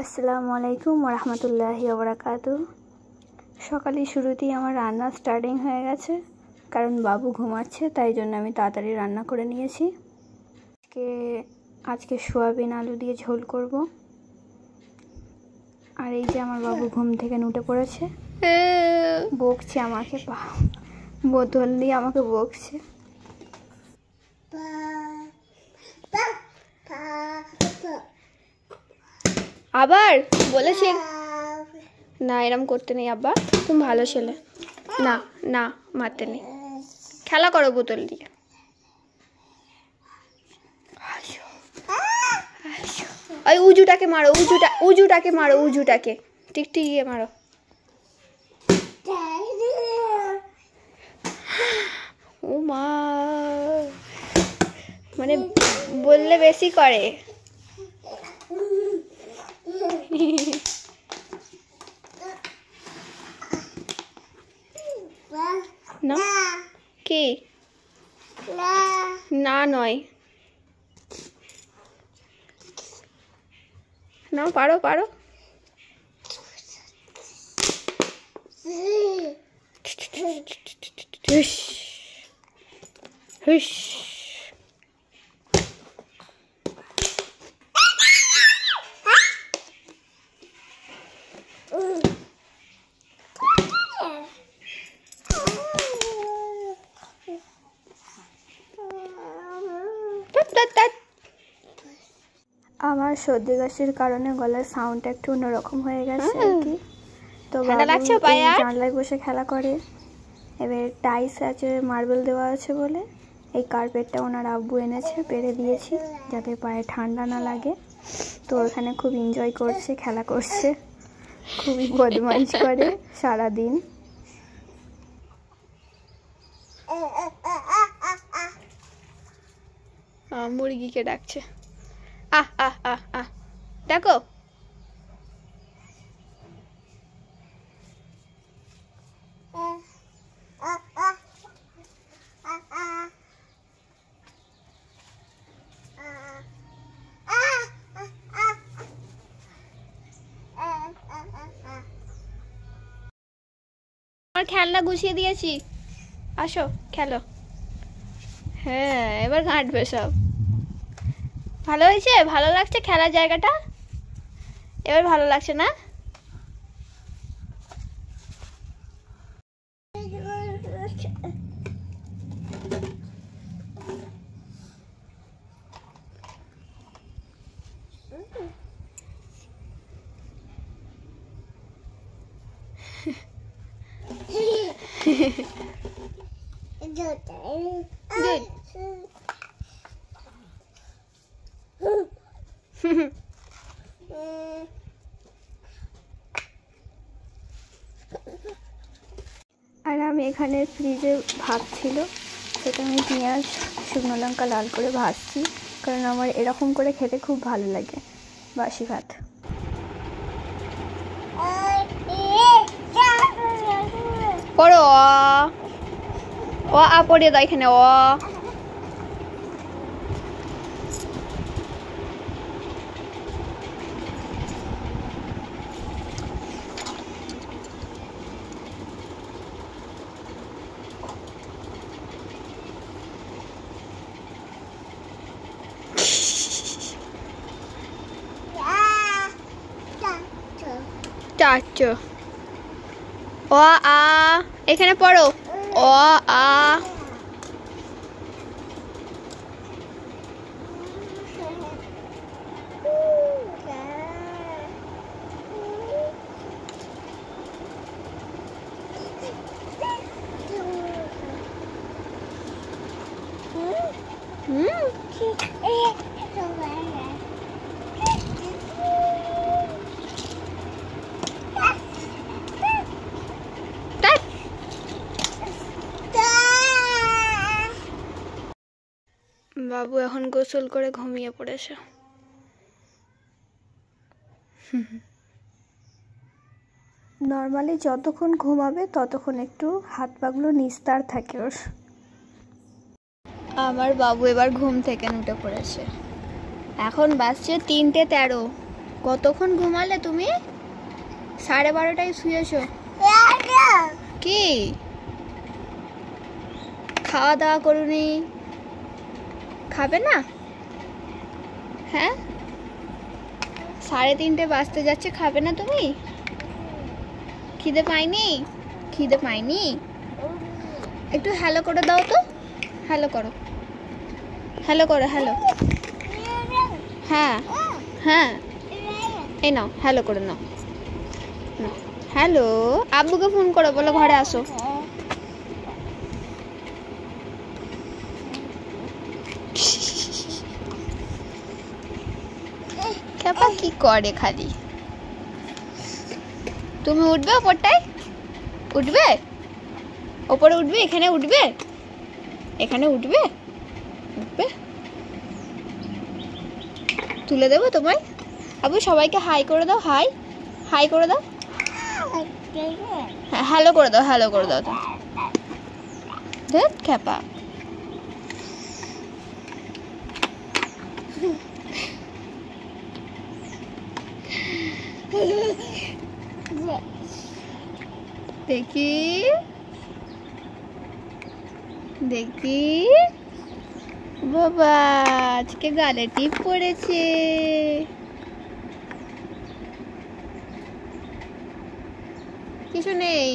আসসালামু আলাইকুম ওয়া রাহমাতুল্লাহি ওয়া বারাকাতুহু। সকালে শুরুতেই আমার রান্না স্টার্টিং হয়ে গেছে, কারণ বাবু ঘুমাচ্ছে, তাই জন্য আমি তাড়াতাড়ি রান্না করে নিয়েছি। আজকে সোয়াবিন আলু দিয়ে ঝোল করব। আর এই যে আমার বাবু ঘুম থেকে উঠে পড়েছে, বকছে আমাকে, বোতল দিয়ে আমাকে বকছে। আবার বলেছে না, এরম করতে নেই আব্বা, তুমি ভালো ছেলে, না না মারতে নেই, খেলা করো বোতল দিয়ে। ওই উজুটাকে মারো, উজুটাকে মারো, উজুটাকে টিকটিক গিয়ে মারো। ও মা, মানে বললে বেশি করে। না কি না নয়, না পারো পারো। হুশ হুশ। আমার সর্দি কাশির কারণে গলার সাউন্ডটা একটু অন্যরকম হয়ে গেছে আর কি। তো জানলায় বসে খেলা করে। এবার টাইলস আছে, মার্বেল দেওয়া আছে বলে এই কার্পেটটা ওনার আব্বু এনেছে, পেরে দিয়েছি যাতে পায়ে ঠান্ডা না লাগে। তো ওখানে খুব এনজয় করছে, খেলা করছে, খুবই বদমাইশ করে সারাদিন। মুরগিকে ডাকছে, আহ আহ আহ আহ, ডাকো। আমার খেলনা গুছিয়ে দিয়েছি, আসো খেলো। হ্যাঁ, এবার ঘাঁটবে সব। ভালো হয়েছে, ভালো লাগছে খেলার জায়গাটা, এবার ভালো লাগছে না? আর আমি এখানে ফ্রিজে ভাত ছিল, সেটা আমি পেঁয়াজ শুকনো লঙ্কা লাল করে ভাজছি, কারণ আমার এরকম করে খেতে খুব ভালো লাগে বাসি ভাত। পড়ো, ও আ পড়িয়ে দাও এখানে, ও চাচো, ও আ এখানে পড়ো, ও আ। বাবু এখন গোসল করে ঘুমিয়ে পড়েছে। নর্মালি যতক্ষণ ঘুমাবে ততক্ষণ একটু হাত পাগুলো নিস্তার থাকে ওর। আমার বাবু এবার ঘুম থেকে উঠে পড়েছে। এখন বাজছে 3:13। কতক্ষণ ঘুমালে তুমি? 12:30টায় শুয়েছো? কি খাওয়া দাওয়া করুনি? খাবে না? হ্যাঁ, 3:30 বাজতে যাচ্ছে, খাবে না তুমি? খিদে পাইনি? খিদে পাইনি? একটু হ্যালো করে দাও তো। হ্যালো করো, হ্যালো করো, হ্যালো। হ্যাঁ হ্যাঁ, এই নাও, হ্যালো করে নাও। হ্যালো, আব্বুকে ফোন করো, বলো ঘরে আসো। খেপা কি করে খালি? তুমি উঠবে ওপরটায়? উঠবে ওপরে? উঠবে এখানে? উঠবে এখানে? উঠবে? উঠবে? তুলে দেবো তোমায়? আবু সবাইকে হাই করে দাও। হাই, হাই করে দাও। হ্যাঁ, হ্যালো করে দাও, হ্যালো করে দাও। তো দেখ খেপা। দেখি দেখি, বাবা আজকে গালে টিপ পড়েছে। কিছু নেই।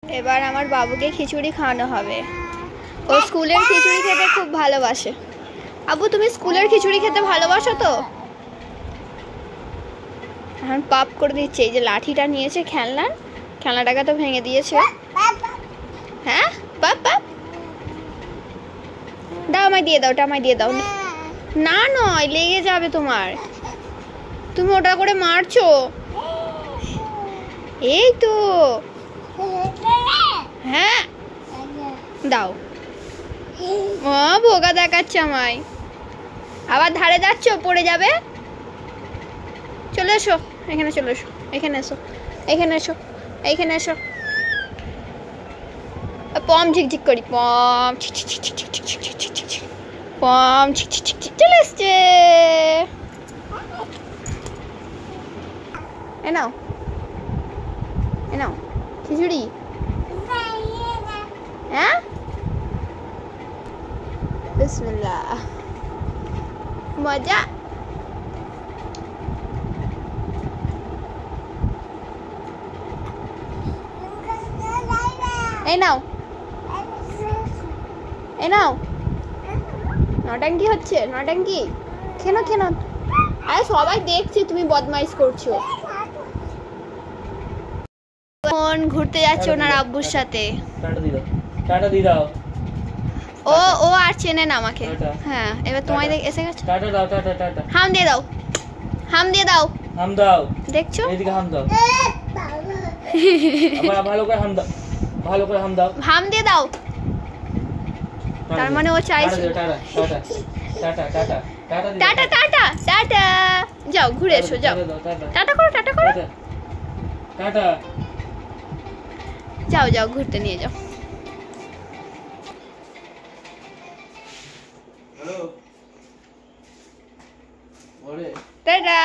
এবার আমার বাবুকে খিচুড়ি খাওয়ানো হবে। ও স্কুলের খিচুড়ি খেতে খুব ভালোবাসে। আবু তুমি স্কুলের খিচুড়ি খেতে ভালোবাসো তো? এখন পাপ করে দিচ্ছে। এই যে লাঠিটা নিয়েছে খেলনাটাকে তো ভেঙে দিয়েছে। হ্যাঁ, পাপ পাপ দাও, আমায় দিয়ে দাও, ওটা আমায় দিয়ে দাও। না নয়, লেগে যাবে তোমার। তুমি ওটা করে মারছো। এই তো, হ্যাঁ দাও। ও বোকা দেখাচ্ছে আমায়। আবার ধারে যাচ্ছ, পড়ে যাবে। চলে এসো এখানে, চলে এসো এখানে, এসো এখানে, এসো এইখানে এসো। পম ঝিকঝিক করি, পম পম চলে এসছে। এ নাও, এ নাও খিচুড়ি। হ্যাঁ, বিসমিল্লাহ, মজা। এই নাও, এই নাও। নটাঙ্কি হচ্ছে, নটাঙ্কি। কেন কেন? আরে সবাই দেখছে তুমি বদমাইশ করছো। এখন ঘুরতে যাচ্ছে ওনার আব্বুর সাথে। টাটা দি দাও। ও আর চেনে না আমাকে। হ্যাঁ, এবার তোমায় এসে গেছে। টাটা দাও, টাটা টাটা। হাম দিয়ে দাও, হাম দিয়ে দাও, হাম দাও। দেখছো? এইদিকে হাম দাও। আবার ভালো করে হাম দাও, ভালো করে হাম দাও। হাম দিয়ে দাও। তার মানে ও চাইছে। Tata tata tata tata tata tata tata tata. যাও ঘুরে এসো, যাও। টাটা করো, টাটা করো। টাটা। যাও যাও, ঘুরতে নিয়ে যাও। টাটা,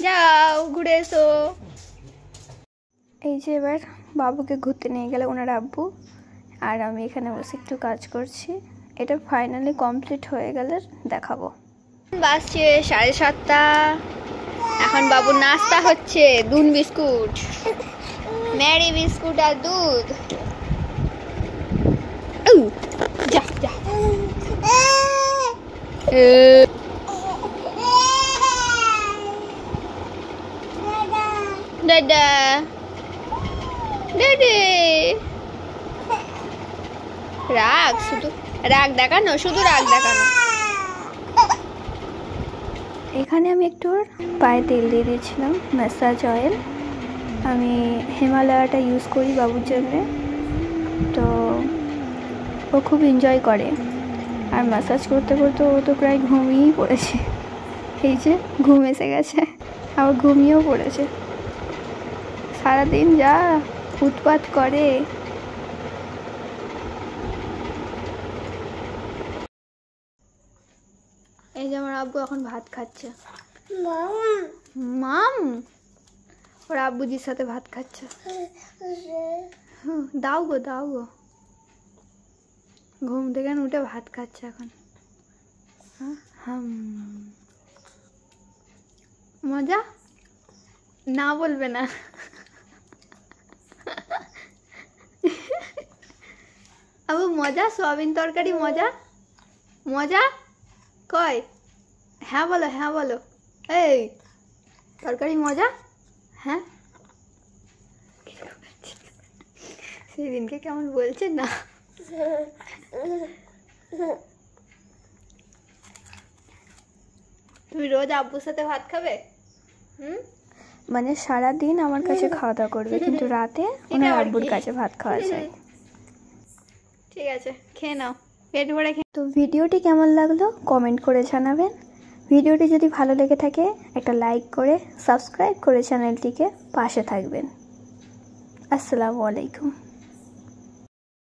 যাও ঘুরে এসো। এই যে এবার বাবুকে ঘুরতে নিয়ে গেলে ওনার আব্বু, আর আমি এখানে বসে একটু কাজ করছি। এটা ফাইনালি কমপ্লিট হয়ে গেলে দেখাবো। বাজছে 7:30। এখন বাবুর নাস্তা হচ্ছে দুন বিস্কুট, ম্যারি বিস্কুট আর দুধ। যা যা, দাদা দাদে, রাগ, শুধু রাগ দেখানো, শুধু রাগ দেখানো। এখানে আমি একটু পায়ে তেল দিয়ে দিয়েছিলাম, ম্যাসাজ অয়েল। আমি হিমালয়াটা ইউজ করি বাবুর জন্যে, তো ও খুব এনজয় করে। আর ম্যাসাজ করতে করতে ও তো প্রায় ঘুমিয়েই পড়েছে। এই যে ঘুম এসে গেছে, আবার ঘুমিয়েও পড়েছে। সারাদিন যা উৎপাত করে। এই যে আমার আব্বু এখন ভাত খাচ্ছে। মাম ওর আব্বুজির সাথে ভাত খাচ্ছে। দাও গো দাও গো। ঘুম থেকে উঠে ভাত খাচ্ছে এখন। মজা না বলবে না। আবু মজা সয়াবিন তরকারি মজা মজা কয় হ্যাঁ বলো হ্যাঁ বলো। এই তরকারি মজা হ্যাঁ সেদিনকে কেমন বলছে না। তুমি রোজ আব্বুর সাথে ভাত খাবে? মানে সারাদিন আমার কাছে খাওয়া দাওয়া করবে, কিন্তু রাতে ওনার আব্বুর কাছে ভাত খাওয়া যায়। ঠিক আছে খেয়ে নাও পেট ভরে খেয়ে। তো ভিডিওটি কেমন লাগলো কমেন্ট করে জানাবেন। ভিডিওটি যদি ভালো লেগে থাকে একটা লাইক করে সাবস্ক্রাইব করে চ্যানেলটিকে পাশে থাকবেন। আসসালামু আলাইকুম।